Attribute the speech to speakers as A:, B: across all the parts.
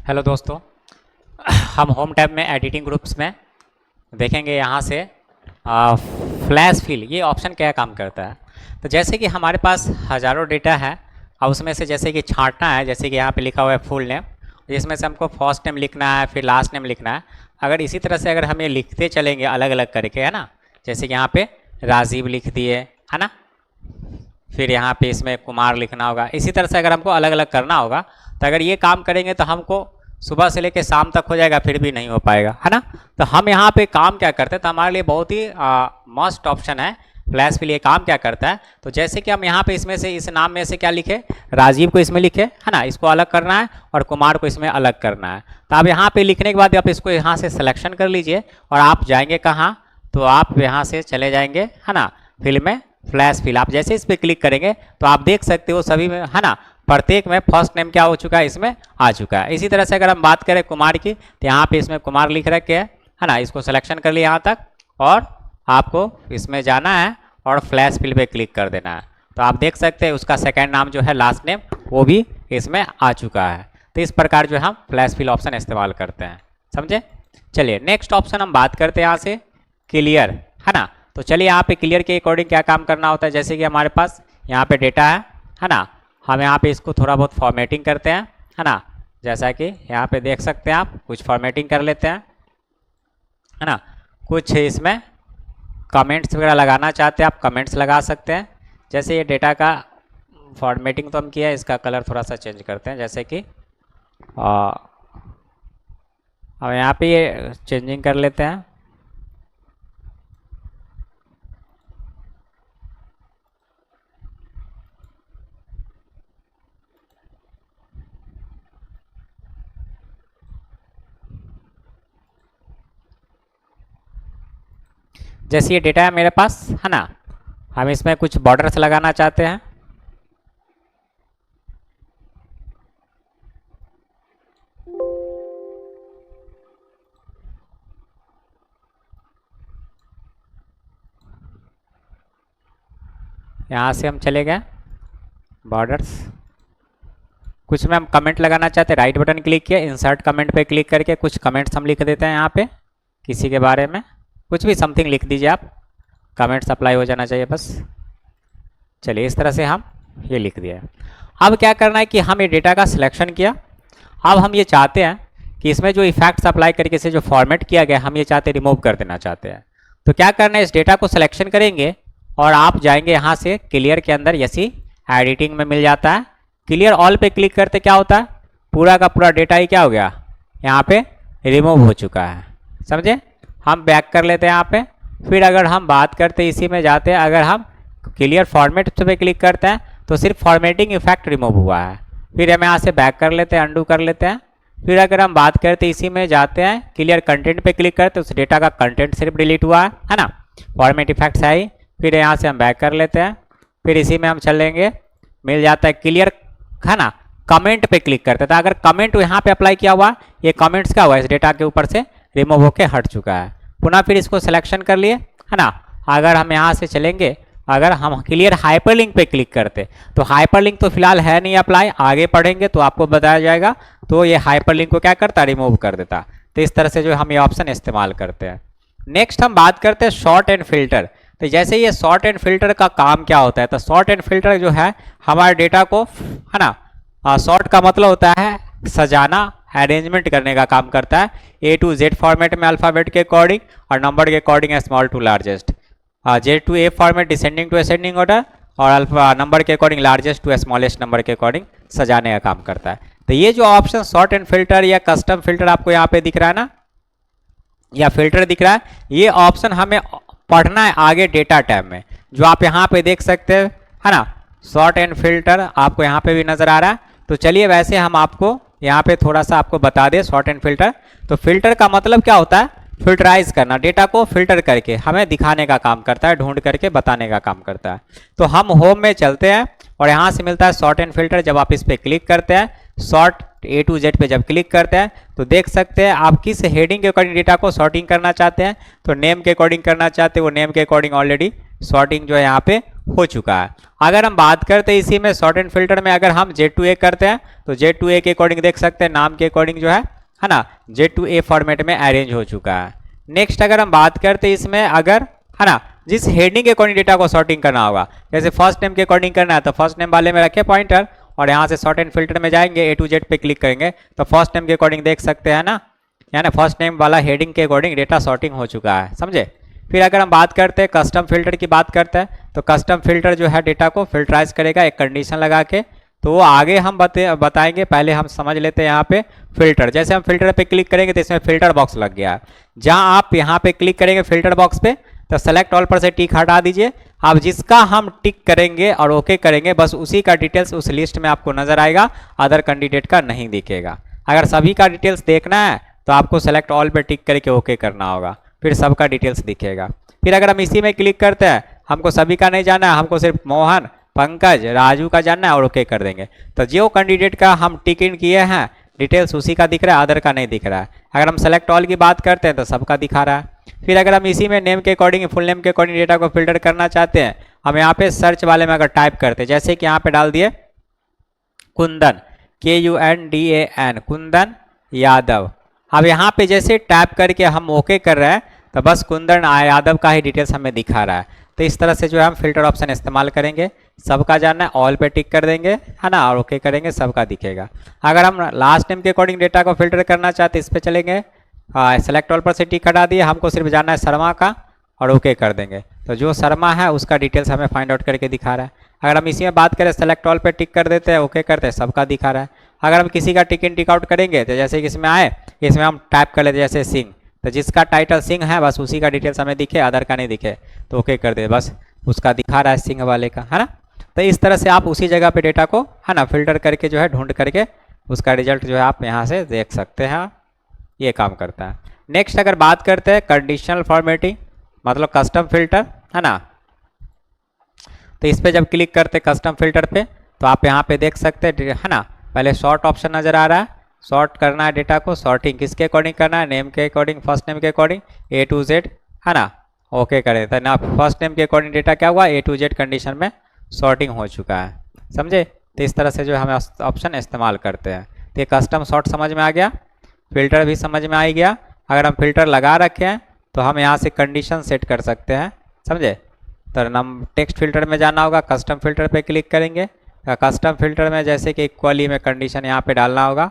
A: Hello दोस्तों, हम home tab में एडिटिंग ग्रुप्स में देखेंगे यहाँ से फ्लैश फिल ये ऑप्शन क्या काम करता है। तो जैसे कि हमारे पास हज़ारों डेटा है और उसमें से जैसे कि छांटना है, जैसे कि यहाँ पे लिखा हुआ है फुल नेम, जिसमें से हमको फर्स्ट नेम लिखना है फिर लास्ट नेम लिखना है। अगर इसी तरह से अगर हम ये लिखते चलेंगे अलग अलग करके, है ना, जैसे कि यहाँ पे राजीव लिख दिए, है ना, फिर यहाँ पे इसमें कुमार लिखना होगा। इसी तरह से अगर हमको अलग अलग करना होगा तो अगर ये काम करेंगे तो हमको सुबह से लेकर शाम तक हो जाएगा, फिर भी नहीं हो पाएगा, है ना। तो हम यहाँ पे काम क्या करते हैं, तो हमारे लिए बहुत ही मस्ट ऑप्शन है फ्लैश फिल। ये काम क्या करता है, तो जैसे कि हम यहाँ पे इसमें से इस नाम में से क्या लिखे, राजीव को इसमें लिखे, है ना, इसको अलग करना है और कुमार को इसमें अलग करना है। तो आप यहाँ पे लिखने के बाद आप इसको यहाँ से सिलेक्शन कर लीजिए और आप जाएंगे कहाँ, तो आप यहाँ से चले जाएंगे, है ना, फिल में फ्लैश फिल। आप जैसे इस पर क्लिक करेंगे तो आप देख सकते हो सभी में, है ना, प्रत्येक में फर्स्ट नेम क्या हो चुका है, इसमें आ चुका है। इसी तरह से अगर हम बात करें कुमार की, तो यहाँ पे इसमें कुमार लिख रखे है ना, इसको सिलेक्शन कर लिया यहाँ तक और आपको इसमें जाना है और फ्लैश फिल पे क्लिक कर देना है। तो आप देख सकते हैं उसका सेकंड नाम जो है लास्ट नेम वो भी इसमें आ चुका है। तो इस प्रकार जो हम फ्लैश फिल ऑप्शन इस्तेमाल करते हैं, समझे। चलिए नेक्स्ट ऑप्शन हम बात करते हैं यहाँ से क्लियर, है ना। तो चलिए यहाँ पे क्लियर के अकॉर्डिंग क्या काम करना होता है। जैसे कि हमारे पास यहाँ पे डेटा है ना, हम यहाँ पे इसको थोड़ा बहुत फॉर्मेटिंग करते हैं, है ना। जैसा कि यहाँ पे देख सकते हैं आप, कुछ फॉर्मेटिंग कर लेते हैं, है ना। कुछ इसमें कमेंट्स वगैरह लगाना चाहते हैं आप कमेंट्स लगा सकते हैं। जैसे ये डेटा का फॉर्मेटिंग तो हम किया है, इसका कलर थोड़ा सा चेंज करते हैं। जैसे कि अब यहाँ पे ये चेंजिंग कर लेते हैं। जैसे ये डेटा है मेरे पास, है ना, हम इसमें कुछ बॉर्डर्स लगाना चाहते हैं। यहाँ से हम चले गए बॉर्डर्स, कुछ में हम कमेंट लगाना चाहते हैं, राइट बटन क्लिक किया, इंसर्ट कमेंट पे क्लिक करके कुछ कमेंट्स हम लिख देते हैं। यहाँ पे किसी के बारे में कुछ भी समथिंग लिख दीजिए आप, कमेंट्स अप्लाई हो जाना चाहिए बस। चलिए इस तरह से हम ये लिख दिया। अब क्या करना है कि हम ये डेटा का सिलेक्शन किया। अब हम ये चाहते हैं कि इसमें जो इफेक्ट्स अप्लाई करके से जो फॉर्मेट किया गया हम ये चाहते रिमूव कर देना चाहते हैं। तो क्या करना है, इस डेटा को सिलेक्शन करेंगे और आप जाएंगे यहाँ से क्लियर के अंदर, जैसी एडिटिंग में मिल जाता है, क्लियर ऑल पे क्लिक करते क्या होता है, पूरा का पूरा डेटा ही क्या हो गया, यहाँ पे रिमूव हो चुका है, समझे। हम बैक कर लेते हैं यहाँ पे। फिर अगर हम बात करते इसी में जाते हैं, अगर हम क्लियर फॉर्मेट पे क्लिक करते हैं तो सिर्फ फॉर्मेटिंग इफेक्ट रिमूव हुआ है। फिर हम यहाँ से बैक कर लेते हैं, अंडू कर लेते हैं। फिर अगर हम बात करते इसी में जाते हैं, क्लियर कंटेंट पे क्लिक करते हैं, उस डेटा का कंटेंट सिर्फ डिलीट हुआ है ना, फॉर्मेट इफेक्ट्स है ही। फिर यहाँ से हम बैक कर लेते हैं। फिर इसी में हम चलेंगे, मिल जाता है क्लियर, है ना, कमेंट पे क्लिक करते हैं। तो अगर कमेंट यहाँ पे अप्लाई किया हुआ, ये कमेंट्स क्या हुआ, इस डेटा के ऊपर से रिमूव होके हट चुका है। पुनः फिर इसको सिलेक्शन कर लिए, है ना। अगर हम यहाँ से चलेंगे, अगर हम क्लियर हाइपरलिंक पे क्लिक करते तो हाइपरलिंक तो फिलहाल है नहीं अप्लाई, आगे पढ़ेंगे तो आपको बताया जाएगा। तो ये हाइपरलिंक को क्या करता, रिमूव कर देता। तो इस तरह से जो हम ये ऑप्शन इस्तेमाल करते हैं। नेक्स्ट हम बात करते हैं शॉर्ट एंड फिल्टर। तो जैसे ये शॉर्ट एंड फिल्टर का काम क्या होता है, तो शॉर्ट एंड फिल्टर जो है हमारे डेटा को, है ना, शॉर्ट का मतलब होता है सजाना, अरेंजमेंट करने का काम करता है। ए टू जेड फॉर्मेट में अल्फ़ाबेट के अकॉर्डिंग और नंबर के according small to largest, Z to A format descending to ascending order और अल्फा नंबर के according largest to smallest number के अकॉर्डिंग सजाने का काम करता है। तो ये जो ऑप्शन शॉर्ट एंड फिल्टर या कस्टम फिल्टर आपको यहाँ पे दिख रहा है ना, या फिल्टर दिख रहा है, ये ऑप्शन हमें पढ़ना है आगे डेटा टैब में, जो आप यहाँ पे देख सकते हैं, है ना। शॉर्ट एंड फिल्टर आपको यहाँ पे भी नजर आ रहा है। तो चलिए वैसे हम आपको यहाँ पे थोड़ा सा आपको बता दें शॉर्ट एंड फिल्टर। तो फिल्टर का मतलब क्या होता है, फिल्टराइज करना, डेटा को फिल्टर करके हमें दिखाने का काम करता है, ढूंढ करके बताने का काम करता है। तो हम होम में चलते हैं और यहाँ से मिलता है शॉर्ट एंड फिल्टर। जब आप इस पर क्लिक करते हैं, शॉर्ट ए टू जेड पे जब क्लिक करते हैं तो देख सकते हैं आप किस हेडिंग के अकॉर्डिंग डेटा को सॉर्टिंग करना चाहते हैं। तो नेम के अकॉर्डिंग करना चाहते हैं, वो नेम के अकॉर्डिंग ऑलरेडी सॉर्टिंग जो है यहाँ पे हो चुका है। अगर हम बात करते हैं इसी में सॉर्ट एंड फिल्टर में, अगर हम Z2A करते हैं तो Z2A के अकॉर्डिंग देख सकते हैं, नाम के अकॉर्डिंग जो है ना, Z2A फॉर्मेट में अरेंज हो चुका है। नेक्स्ट अगर हम बात करते हैं इसमें, अगर है ना जिस हेडिंग के अकॉर्डिंग डेटा को सॉर्टिंग करना होगा, जैसे फर्स्ट नेम के अकॉर्डिंग करना है तो फर्स्ट नेम वाले में रखे पॉइंटर, और यहाँ से सॉर्ट एंड फिल्टर में जाएंगे, A to Z पे क्लिक करेंगे तो फर्स्ट नेम के अकॉर्डिंग देख सकते हैं ना, यानी फर्स्ट नेम वाला हेडिंग के अकॉर्डिंग डेटा सॉर्टिंग हो चुका है, समझे। फिर अगर हम बात करते हैं कस्टम फिल्टर की बात करते हैं, तो कस्टम फिल्टर जो है डेटा को फिल्टराइज करेगा एक कंडीशन लगा के, तो वो आगे हम बताएंगे, पहले हम समझ लेते हैं यहाँ पे फिल्टर। जैसे हम फिल्टर पे क्लिक करेंगे तो इसमें फिल्टर बॉक्स लग गया है। जहाँ आप यहाँ पे क्लिक करेंगे फिल्टर बॉक्स पे तो सेलेक्ट ऑल पर से टिक हटा दीजिए। अब जिसका हम टिक करेंगे और ओके करेंगे बस उसी का डिटेल्स उस लिस्ट में आपको नजर आएगा, अदर कैंडिडेट का नहीं दिखेगा। अगर सभी का डिटेल्स देखना है तो आपको सेलेक्ट ऑल पे टिक करके ओके करना होगा, फिर सबका डिटेल्स दिखेगा। फिर अगर हम इसी में क्लिक करते हैं, हमको सभी का नहीं जानना है, हमको सिर्फ मोहन, पंकज, राजू का जानना है और ओके कर देंगे, तो जो कैंडिडेट का हम टिक इन किए हैं डिटेल्स उसी का दिख रहा है, अदर का नहीं दिख रहा है। अगर हम सेलेक्ट ऑल की बात करते हैं तो सबका दिखा रहा है। फिर अगर हम इसी में नेम के अकॉर्डिंग, फुल नेम के अकॉर्डिंग डेटा को फिल्टर करना चाहते हैं, हम यहाँ पे सर्च वाले में अगर टाइप करते हैं, जैसे कि यहाँ पे डाल दिए कुंदन, KUNDAN, कुंदन यादव। अब यहाँ पे जैसे टाइप करके हम ओके कर रहे हैं तो बस कुंदन यादव का ही डिटेल्स हमें दिखा रहा है। तो इस तरह से जो है हम फिल्टर ऑप्शन इस्तेमाल करेंगे, सबका जानना है ऑल पे टिक कर देंगे, है ना, और ओके करेंगे, सबका दिखेगा। अगर हम लास्ट नेम के अकॉर्डिंग डेटा को फिल्टर करना चाहते हैं, इस पर चलेंगे, सेलेक्ट ऑल पर से टिक हटा दिए, हमको सिर्फ जानना है शर्मा का और ओके कर देंगे, तो जो शर्मा है उसका डिटेल्स हमें फाइंड आउट करके दिखा रहा है। अगर हम इसी में बात करें सेलेक्ट ऑल पे टिक कर देते हैं, ओके करते हैं, सबका दिखा रहा है। अगर हम किसी का टिक इन टिक आउट करेंगे तो जैसे कि इसमें आए, इसमें हम टाइप कर लेते जैसे सिंह, तो जिसका टाइटल सिंह है बस उसी का डिटेल्स हमें दिखे, अदर का नहीं दिखे तो ओके कर दे, बस उसका दिखा रहा है सिंह वाले का, है ना। तो इस तरह से आप उसी जगह पे डेटा को, है ना, फिल्टर करके जो है ढूंढ करके उसका रिजल्ट जो है आप यहाँ से देख सकते हैं, ये काम करता है। नेक्स्ट अगर बात करते हैं कंडीशनल फॉर्मेटिंग, मतलब कस्टम फिल्टर, है ना, तो इस पर जब क्लिक करते हैं कस्टम फिल्टर पे तो आप यहाँ पे देख सकते हैं, है ना, पहले शॉर्ट ऑप्शन नजर आ रहा है, शॉर्ट करना है डेटा को, शॉर्टिंग किसके अकॉर्डिंग करना है, नेम के अकॉर्डिंग, फर्स्ट नेम के अकॉर्डिंग, A to Z, है ना, ओके करें तो ना फर्स्ट नेम के अकॉर्डिंग डेटा क्या हुआ, A to Z कंडीशन में शॉर्टिंग हो चुका है, समझे। तो इस तरह से जो हम ऑप्शन इस्तेमाल करते हैं। तो ये कस्टम शॉर्ट समझ में आ गया, फिल्टर भी समझ में आ गया। अगर हम फिल्टर लगा रखे हैं तो हम यहाँ से कंडीशन सेट कर सकते हैं, समझे। तो हम टेक्स्ट फिल्टर में जाना होगा, कस्टम फिल्टर पे क्लिक करेंगे, कस्टम फिल्टर में जैसे कि इक्वली में कंडीशन यहाँ पे डालना होगा,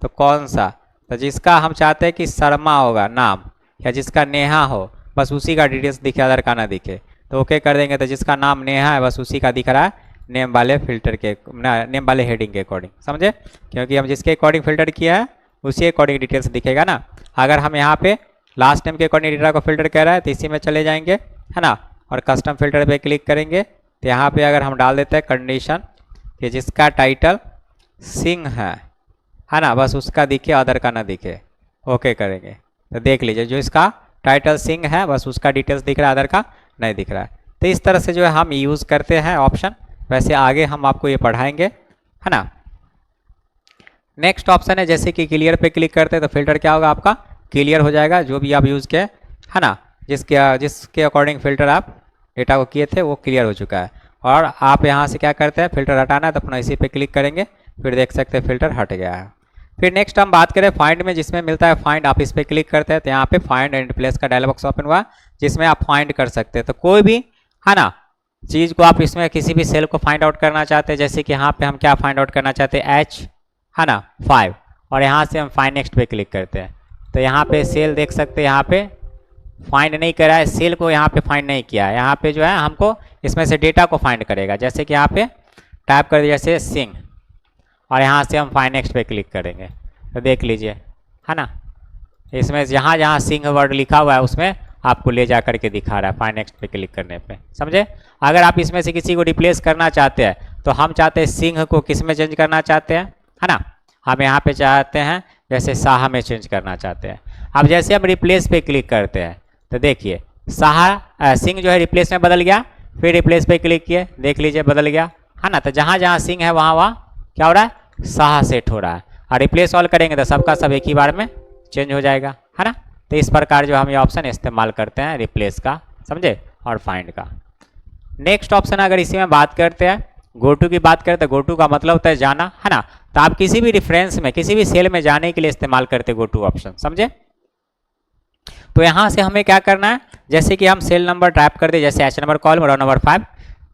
A: तो कौन सा, तो जिसका हम चाहते हैं कि शर्मा होगा नाम, या जिसका नेहा हो बस उसी का डिटेल्स दिखे, अदर का ना दिखे, तो ओके कर देंगे। तो जिसका नाम नेहा है बस उसी का दिख रहा है नेम वाले फिल्टर के, नेम वाले हेडिंग के अकॉर्डिंग, समझे, क्योंकि हम जिसके अकॉर्डिंग फिल्टर किया है उसी अकॉर्डिंग डिटेल्स दिखेगा ना। अगर हम यहाँ पे लास्ट नेम के अकॉर्डिंग डेटा को फिल्टर कर रहा है तो इसी में चले जाएंगे, है ना, और कस्टम फिल्टर पे क्लिक करेंगे, तो यहाँ पे अगर हम डाल देते हैं कंडीशन कि जिसका टाइटल सिंह है ना, बस उसका दिखे, अदर का ना दिखे, ओके करेंगे। तो देख लीजिए जो इसका टाइटल सिंह है बस उसका डिटेल्स दिख रहा है, अदर का नहीं दिख रहा है। तो इस तरह से जो है हम यूज़ करते हैं ऑप्शन, वैसे आगे हम आपको ये पढ़ाएंगे, है ना। नेक्स्ट ऑप्शन है जैसे कि क्लियर पे क्लिक करते हैं तो फिल्टर क्या होगा, आपका क्लियर हो जाएगा, जो भी आप यूज़ किए, है ना, जिसके अकॉर्डिंग फिल्टर आप डेटा को किए थे वो क्लियर हो चुका है। और आप यहाँ से क्या करते हैं, फिल्टर हटाना है तो अपना इसी पे क्लिक करेंगे, फिर देख सकते हैं फिल्टर हट गया है। फिर नेक्स्ट हम बात करें फाइंड में, जिसमें मिलता है फाइंड, आप इस पर क्लिक करते हैं तो यहाँ पे फाइंड एंड रिप्लेस का डायलॉग बॉक्स ओपन हुआ, जिसमें आप फाइंड कर सकते हैं। तो कोई भी, है ना, चीज़ को आप इसमें किसी भी सेल को फाइंड आउट करना चाहते हैं, जैसे कि यहाँ पे हम क्या फाइंड आउट करना चाहते हैं, H, है ना, 5, और यहाँ से हम फाइंड नेक्स्ट पे क्लिक करते हैं तो यहाँ पे सेल देख सकते हैं, यहाँ पे फाइंड नहीं करा है, सेल को यहाँ पे फाइंड नहीं किया है, यहाँ पे जो है हमको इसमें से डेटा को फाइंड करेगा। जैसे कि यहाँ पे टाइप कर दिया जैसे सिंह, और यहाँ से हम फाइंड नेक्स्ट पे क्लिक करेंगे तो देख लीजिए, है ना, इसमें जहाँ जहाँ सिंह वर्ड लिखा हुआ है उसमें आपको ले जा करके दिखा रहा है फाइंड नेक्स्ट पे क्लिक करने पे, समझे। अगर आप इसमें से किसी को रिप्लेस करना चाहते हैं तो हम चाहते हैं सिंह को किस में चेंज करना चाहते हैं, है ना, हम यहाँ पे चाहते हैं जैसे शाह में चेंज करना चाहते हैं। अब जैसे हम रिप्लेस पे क्लिक करते हैं तो देखिए सिंह जो है रिप्लेस में बदल गया, फिर रिप्लेस पे क्लिक किए, देख लीजिए बदल गया, है ना। तो जहाँ जहाँ सिंह है वहाँ वहाँ क्या हो रहा है, शाह सेट हो रहा है, और रिप्लेस ऑल करेंगे तो सबका सब एक ही बार में चेंज हो जाएगा, है ना। तो इस प्रकार जो हम ये ऑप्शन इस्तेमाल करते हैं रिप्लेस का, समझे, और फाइंड का। नेक्स्ट ऑप्शन अगर इसी में बात करते हैं, गो टू की बात करते हैं, गो टू का मतलब होता है जाना, है ना। तो आप किसी भी रेफरेंस में, किसी भी सेल में जाने के लिए इस्तेमाल करते गो टू ऑप्शन, समझे। तो यहाँ से हमें क्या करना है, जैसे कि हम सेल नंबर टाइप कर दे, जैसे H number column row number 5,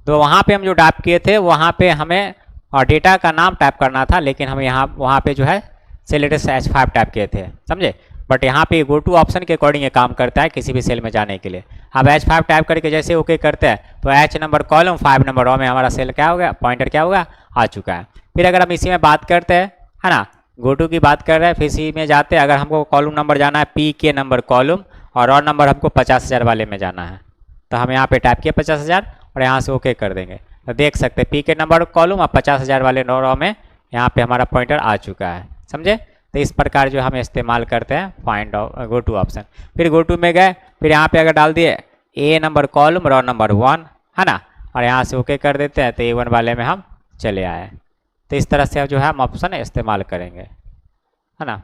A: तो वहाँ पे हम जो टाइप किए थे वहाँ पे हमें और डेटा का नाम टाइप करना था, लेकिन हम यहाँ वहाँ पे जो है सेल एड्रेस H5 टाइप किए थे, समझे। बट यहाँ पे गो टू ऑप्शन के अकॉर्डिंग ये काम करता है किसी भी सेल में जाने के लिए। अब H5 टाइप करके जैसे ओके करते हैं तो H नंबर कॉलम 5 नंबर रो में हमारा सेल क्या हो गया, पॉइंटर क्या होगा, आ चुका है। फिर अगर हम इसी में बात करते हैं, है ना, गो टू की बात कर रहे हैं, फिर इसी में जाते हैं, अगर हमको कॉलम नंबर जाना है पी के नंबर कॉलम और रो नंबर हमको 50,000 वाले में जाना है, तो हम यहाँ पे टाइप किए 50,000 और यहाँ से ओके कर देंगे। तो देख सकते हैं पी के नंबर कॉलम और 50,000 वाले रो में यहाँ पे हमारा पॉइंटर आ चुका है, समझे। तो इस प्रकार जो हम इस्तेमाल करते हैं फाइंड गो टू ऑप्शन। फिर गो टू में गए, फिर यहाँ पे अगर डाल दिए ए नंबर कॉलम रो नंबर 1, है ना, और यहाँ से ओके कर देते हैं, तो A1 वाले में हम चले आए। तो इस तरह से जो है हम ऑप्शन इस्तेमाल करेंगे, है ना।